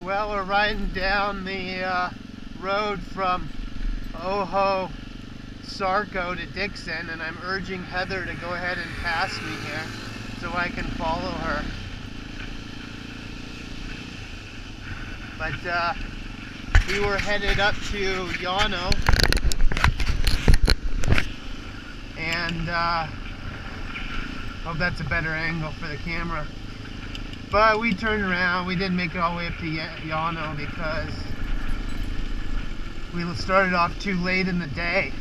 Well, we're riding down the road from Ojo Sarco to Dixon, and I'm urging Heather to go ahead and pass me here so I can follow her. But we were headed up to Llano, and hope that's a better angle for the camera. But we turned around. We didn't make it all the way up to Llano because we started off too late in the day,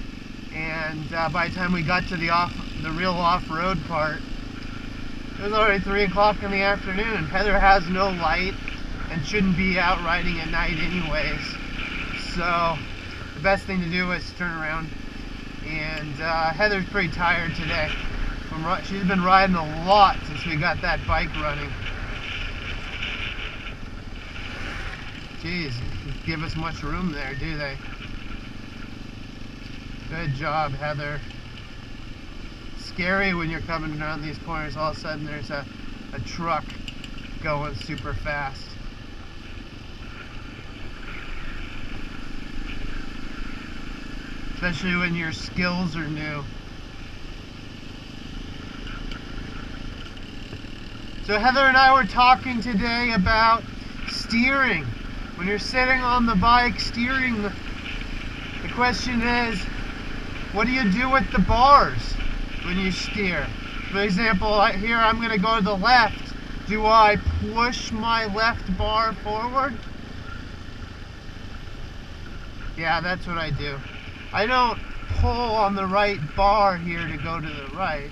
and by the time we got to the real off-road part, it was already 3 o'clock in the afternoon. Heather has no light and shouldn't be out riding at night anyways, so the best thing to do is turn around. And Heather's pretty tired today. She's been riding a lot since we got that bike running. Jeez, give us much room there, do they? Good job, Heather. Scary when you're coming around these corners, all of a sudden there's a truck going super fast. Especially when your skills are new. So Heather and I were talking today about steering. When you're sitting on the bike steering, the question is, what do you do with the bars when you steer? For example, here I'm going to go to the left. Do I push my left bar forward? Yeah, that's what I do. I don't pull on the right bar here to go to the right.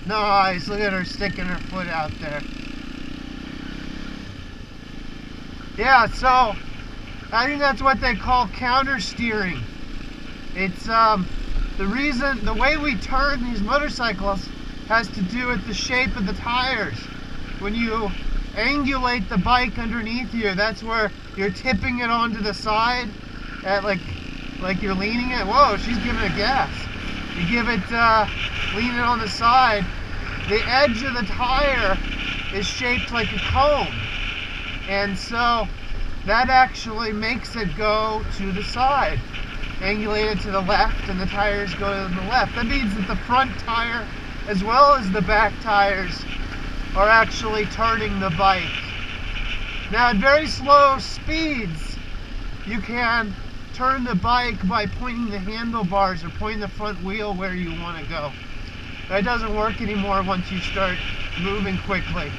Nice, look at her sticking her foot out there. Yeah, so I think that's what they call counter steering. It's the way we turn these motorcycles has to do with the shape of the tires. When you angulate the bike underneath you, that's where you're tipping it onto the side at like you're leaning it. Whoa, she's giving it gas. You give it lean it on the side, the edge of the tire is shaped like a cone, and so that actually makes it go to the side, angulated to the left, and the tires go to the left. That means that the front tire as well as the back tires are actually turning the bike. Now at very slow speeds you can turn the bike by pointing the handlebars or pointing the front wheel where you want to go. That doesn't work anymore once you start moving quickly.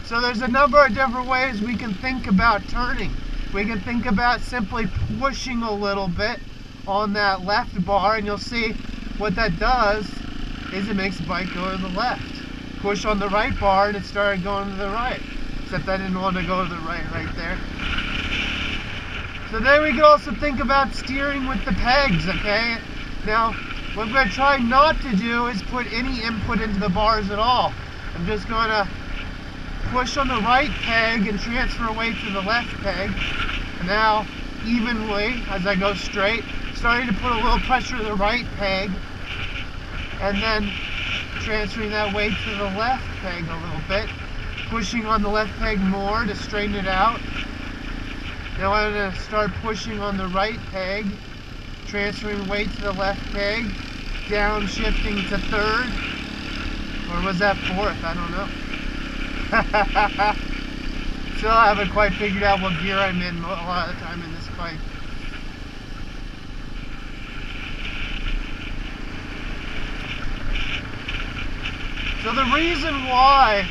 So there's a number of different ways we can think about turning. We can think about simply pushing a little bit on that left bar, and you'll see what that does is it makes the bike go to the left. Push on the right bar and it started going to the right. Except I didn't want to go to the right there. So then we can also think about steering with the pegs, okay? Now, what I'm going to try not to do is put any input into the bars at all. I'm just going to push on the right peg and transfer weight to the left peg. And now, evenly, as I go straight, starting to put a little pressure to the right peg, and then transferring that weight to the left peg a little bit, pushing on the left peg more to straighten it out. Now I'm going to start pushing on the right peg, transferring weight to the left peg, downshifting to third, or was that fourth? I don't know. Still haven't quite figured out what gear I'm in a lot of the time in this bike. So the reason why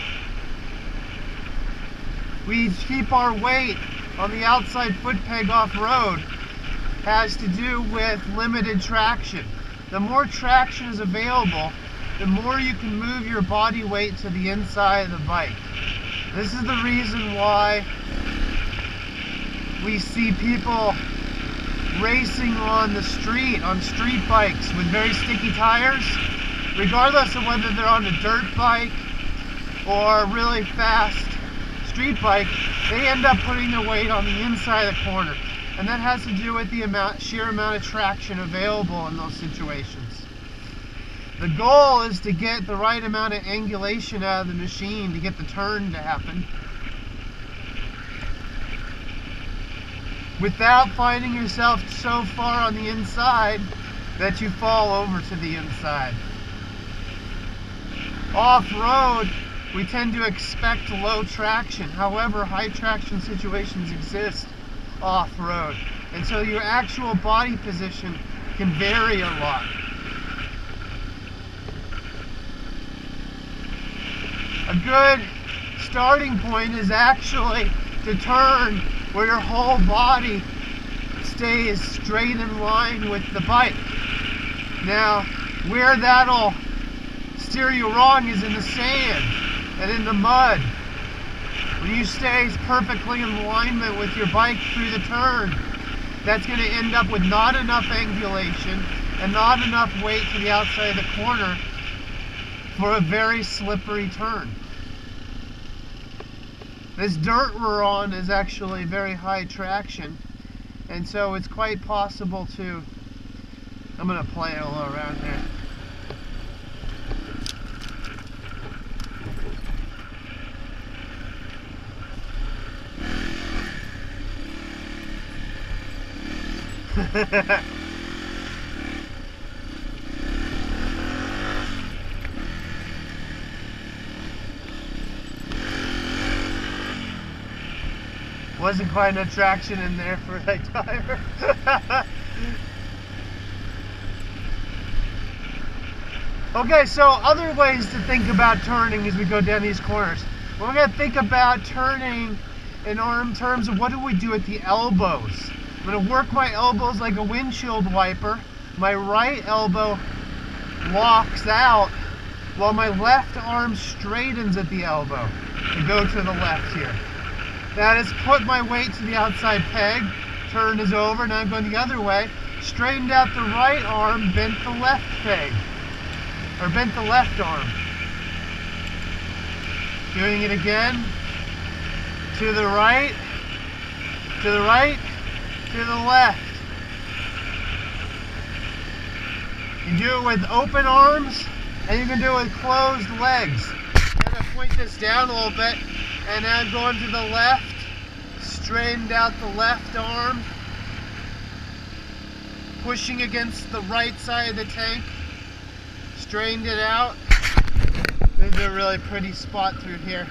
we keep our weight on the outside foot peg off-road has to do with limited traction. The more traction is available, the more you can move your body weight to the inside of the bike. This is the reason why we see people racing on the street, on street bikes with very sticky tires. Regardless of whether they're on a dirt bike or a really fast street bike, they end up putting their weight on the inside of the corner. And that has to do with the sheer amount of traction available in those situations. The goal is to get the right amount of angulation out of the machine to get the turn to happen, without finding yourself so far on the inside that you fall over to the inside. Off-road, we tend to expect low traction. However, high traction situations exist off-road. And so your actual body position can vary a lot. A good starting point is actually to turn where your whole body stays straight in line with the bike. Now, where that'll steer you wrong is in the sand and in the mud. When you stay perfectly in alignment with your bike through the turn, that's going to end up with not enough angulation and not enough weight to the outside of the corner for a very slippery turn. This dirt we're on is actually very high traction, and so it's quite possible to... I'm going to play a little around here. Wasn't quite enough traction in there for a tire. Okay, so other ways to think about turning as we go down these corners. We're going to think about turning in terms of what do we do at the elbows. I'm going to work my elbows like a windshield wiper. My right elbow locks out while my left arm straightens at the elbow to go to the left here. That is, put my weight to the outside peg, turn is over, now I'm going the other way, straightened out the right arm, bent the left peg, or bent the left arm. Doing it again, to the right, to the right, to the left. You do it with open arms, and you can do it with closed legs. I'm going to point this down a little bit, and now going to the left, straightened out the left arm, pushing against the right side of the tank, straightened it out. This is a really pretty spot through here.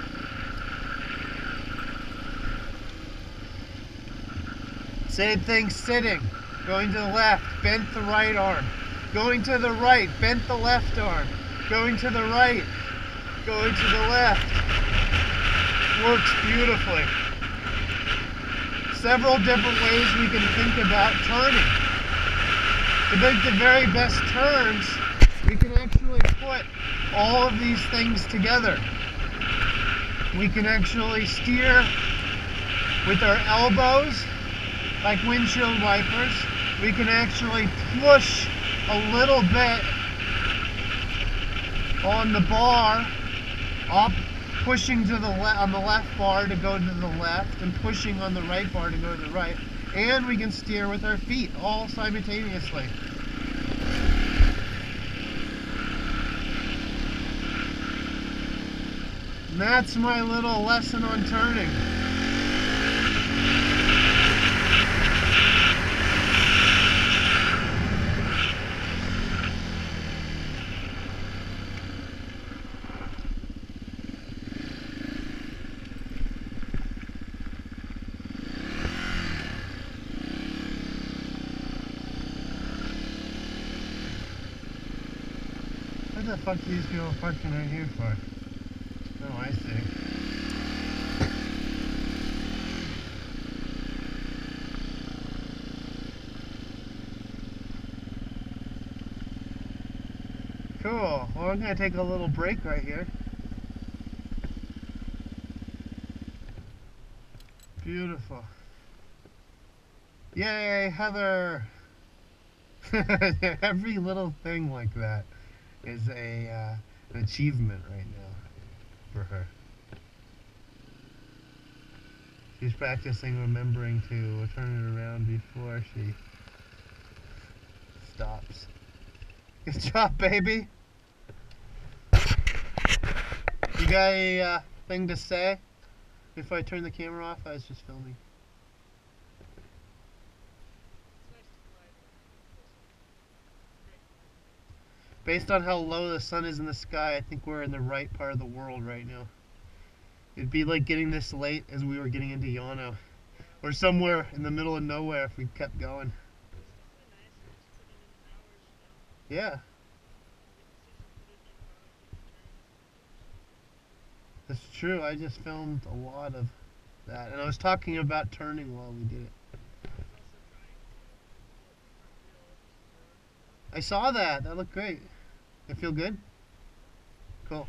Same thing sitting, going to the left, bent the right arm, going to the right, bent the left arm, going to the right, going to the left. Works beautifully. Several different ways we can think about turning. To make the very best turns, we can actually put all of these things together. We can actually steer with our elbows like windshield wipers. We can actually push a little bit on the bar up, pushing to the on the left bar to go to the left, and pushing on the right bar to go to the right. And we can steer with our feet all simultaneously. And that's my little lesson on turning. What the fuck are these people parking right here for? Oh, I see. Cool. Well, I'm going to take a little break right here. Beautiful. Yay, Heather! Every little thing like that is an achievement right now for her. She's practicing remembering to turn it around before she stops. Good job, baby! You got a thing to say before I turn the camera off? I was just filming. Based on how low the sun is in the sky, I think we're in the right part of the world right now. It'd be like getting this late as we were getting into Yano. Or somewhere in the middle of nowhere if we kept going. Yeah. That's true. I just filmed a lot of that. And I was talking about turning while we did it. I saw that. That looked great. It feel good? Cool.